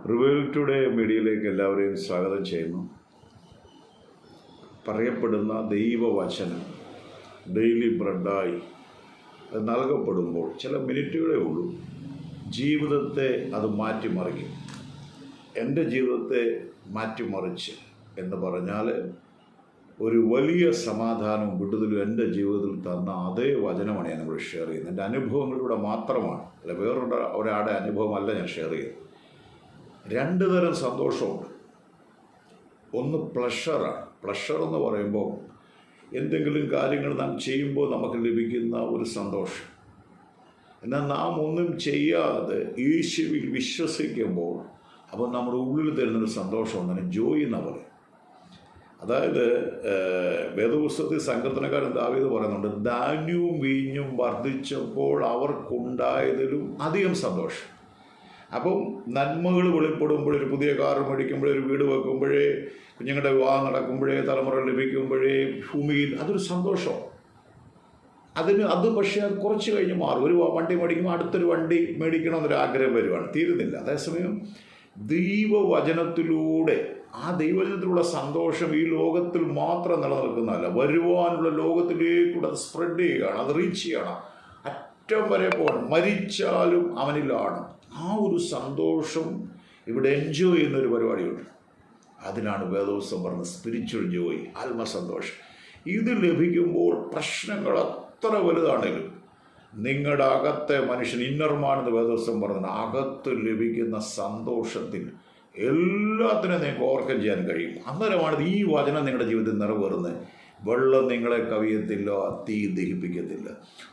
Revile today മീഡിയയിലേക്ക് എല്ലാവരെയും സ്വാഗതം ചെയ്യുന്നു. പറയപ്പെടുന്ന ദൈവവചനം ഡെയിലി ബ്രെഡായി അത് നൽകപ്പെടുമ്പോൾ ചില മിനിറ്റുകളേ ഉള്ളൂ, ജീവിതത്തെ അത് മാറ്റിമറിക്കും. എൻ്റെ ജീവിതത്തെ മാറ്റിമറിച്ച് എന്ന് പറഞ്ഞാൽ ഒരു വലിയ സമാധാനവും വിടുതലും എൻ്റെ ജീവിതത്തിൽ തന്ന അതേ വചനമാണ് ഞാൻ ഇവിടെ ഷെയർ ചെയ്യുന്നത്. എൻ്റെ അനുഭവങ്ങളിലൂടെ മാത്രമാണ്, അല്ല ഒരാളുടെ അനുഭവമല്ല ഞാൻ ഷെയർ ചെയ്യുന്നത്. രണ്ട് തരം സന്തോഷമുണ്ട്. ഒന്ന് പ്ലഷറാണ്. പ്ലഷർ എന്ന് പറയുമ്പോൾ എന്തെങ്കിലും കാര്യങ്ങൾ നാം ചെയ്യുമ്പോൾ നമുക്ക് ലഭിക്കുന്ന ഒരു സന്തോഷം. എന്നാൽ നാം ഒന്നും ചെയ്യാതെ യേശുവിൽ വിശ്വസിക്കുമ്പോൾ അപ്പോൾ നമ്മുടെ ഉള്ളിൽ തരുന്നൊരു സന്തോഷമുണ്ട്, ജോയ് എന്ന് പറയും. അതായത് വേദപുസ്തകത്തിൽ സങ്കീർത്തനക്കാരൻ ദാവീദ് പറയുന്നുണ്ട്, ധാന്യവും വീഞ്ഞും വർദ്ധിച്ചപ്പോൾ അവർക്കുണ്ടായതിലും അധികം സന്തോഷം. അപ്പം നന്മകൾ വെളിപ്പെടുമ്പോൾ, ഒരു പുതിയ കാർ മേടിക്കുമ്പോഴേ, ഒരു വീട് വെക്കുമ്പോഴേ, കുഞ്ഞുങ്ങളുടെ വിവാഹം നടക്കുമ്പോഴേ, തലമുറ ലഭിക്കുമ്പോഴേ, ഭൂമിയിൽ അതൊരു സന്തോഷം. അത് പക്ഷേ അത് കുറച്ച് കഴിഞ്ഞ് മാറും. ഒരു വണ്ടി മേടിക്കുമ്പോൾ അടുത്തൊരു വണ്ടി മേടിക്കണമെന്നൊരു ആഗ്രഹം വരുവാണ്, തീരുന്നില്ല. അതേസമയം ദൈവവചനത്തിലൂടെ ആ ദൈവവചനത്തിലുള്ള സന്തോഷം ഈ ലോകത്തിൽ മാത്രം നിലനിൽക്കുന്നതല്ല, വരുവാനുള്ള ലോകത്തിലേക്കൂടെ അത് സ്പ്രെഡ് ചെയ്യുകയാണ്, അത് റീച്ച് ചെയ്യണം, അറ്റം വരെ പോകണം, മരിച്ചാലും അവനിലാണ്. ആ ഒരു സന്തോഷം ഇവിടെ എൻജോയ് ചെയ്യുന്നൊരു പരിപാടിയുണ്ട്. അതിനാണ് വേദപുസ്തകം പറഞ്ഞത് സ്പിരിച്വൽ ജോയ്, ആത്മസന്തോഷം. ഇത് ലഭിക്കുമ്പോൾ പ്രശ്നങ്ങൾ അത്ര വലുതാണെങ്കിലും നിങ്ങളുടെ അകത്തെ മനുഷ്യൻ ഇന്നർമാണെന്ന് വേദപുസ്തകം പറഞ്ഞത്, അകത്ത് ലഭിക്കുന്ന സന്തോഷത്തിൽ എല്ലാത്തിനും നിങ്ങൾക്ക് ഓവർകം ചെയ്യാൻ കഴിയും. അന്നേരമാണ് ഈ വചനം നിങ്ങളുടെ ജീവിതത്തിൽ നിറവേറുന്നത്. വെള്ളം നിങ്ങളെ കവിയത്തില്ല, തീ ദഹിപ്പിക്കത്തില്ല.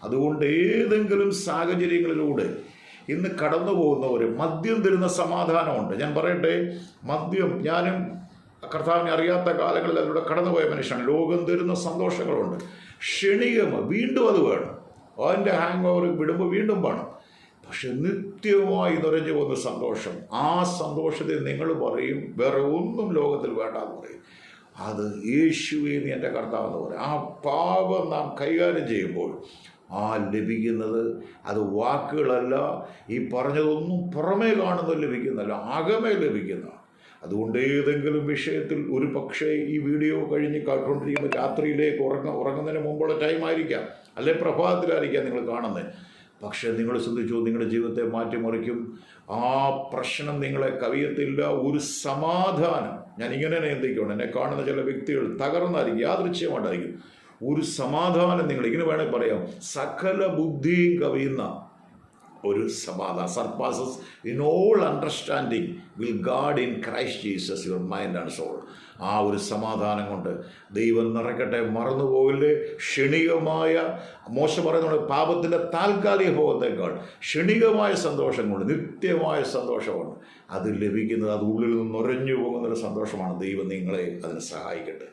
അതുകൊണ്ട് ഏതെങ്കിലും സാഹചര്യങ്ങളിലൂടെ ഇന്ന് കടന്നു പോകുന്നവർ മദ്യം തരുന്ന സമാധാനമുണ്ട്. ഞാൻ പറയട്ടെ, മദ്യം, ഞാനും കർത്താവിനെ അറിയാത്ത കാലങ്ങളിൽ അതിലൂടെ കടന്നുപോയ മനുഷ്യനാണ്. ലോകം തരുന്ന സന്തോഷങ്ങളുണ്ട്, ക്ഷണികമാണ്, വീണ്ടും അത് വേണം. അതിൻ്റെ ഹാങ് ഓവർ വിടുമ്പോൾ വീണ്ടും വേണം. പക്ഷെ നിത്യമായി നിറഞ്ഞു പോകുന്ന സന്തോഷം, ആ സന്തോഷത്തിൽ നിങ്ങൾ പറയും വേറെ ഒന്നും ലോകത്തിൽ വേണ്ടാന്ന് പറയും. അത് യേശുവേ നീ എൻ്റെ കർത്താവെന്ന് പറയും. ആ പാപം നാം കൈകാര്യം ചെയ്യുമ്പോൾ ആ ലഭിക്കുന്നത് അത് വാക്കുകളല്ല, ഈ പറഞ്ഞതൊന്നും പുറമേ കാണുന്നത് ലഭിക്കുന്നതല്ല, അകമേ ലഭിക്കുന്ന. അതുകൊണ്ട് ഏതെങ്കിലും വിഷയത്തിൽ ഒരു പക്ഷേ ഈ വീഡിയോ കഴിഞ്ഞ് കേട്ടുകൊണ്ടിരിക്കുമ്പോൾ രാത്രിയിലേക്ക് ഉറങ്ങുന്നതിന് മുമ്പുള്ള ടൈമായിരിക്കാം, അല്ലെ പ്രഭാതത്തിലായിരിക്കാം നിങ്ങൾ കാണുന്നത്. പക്ഷേ നിങ്ങൾ ശ്രദ്ധിച്ചു, നിങ്ങളുടെ ജീവിതത്തെ മാറ്റിമറിക്കും. ആ പ്രശ്നം നിങ്ങളെ കവിയത്തില്ല. ഒരു സമാധാനം, ഞാൻ ഇങ്ങനെ ചിന്തിക്കണം, എന്നെ കാണുന്ന ചില വ്യക്തികൾ തകർന്നായിരിക്കും, യാദൃച്ഛ്യമായിട്ടായിരിക്കും. ഒരു സമാധാനം നിങ്ങൾ ഇങ്ങനെ വേണമെങ്കിൽ പറയാം, സകല ബുദ്ധിയും കവിയുന്ന ഒരു സമാധാനം. Surpasses in all understanding will guard in Christ Jesus your mind and soul. ആ ഒരു സമാധാനം കൊണ്ട് ദൈവം നിറയ്ക്കട്ടെ. മറന്നുപോകില്ലേ, ക്ഷണികമായ, മോശം പറയുന്നത് പാപത്തിൻ്റെ താൽക്കാലിക ഭോഗത്തേക്കാൾ ക്ഷണികമായ സന്തോഷം കൊണ്ട് നിത്യമായ സന്തോഷമാണ് അത് ലഭിക്കുന്നത്. അത് ഉള്ളിൽ നിന്ന് നുരഞ്ഞു പോകുന്നൊരു സന്തോഷമാണ്. ദൈവം നിങ്ങളെ അതിന് സഹായിക്കട്ടെ.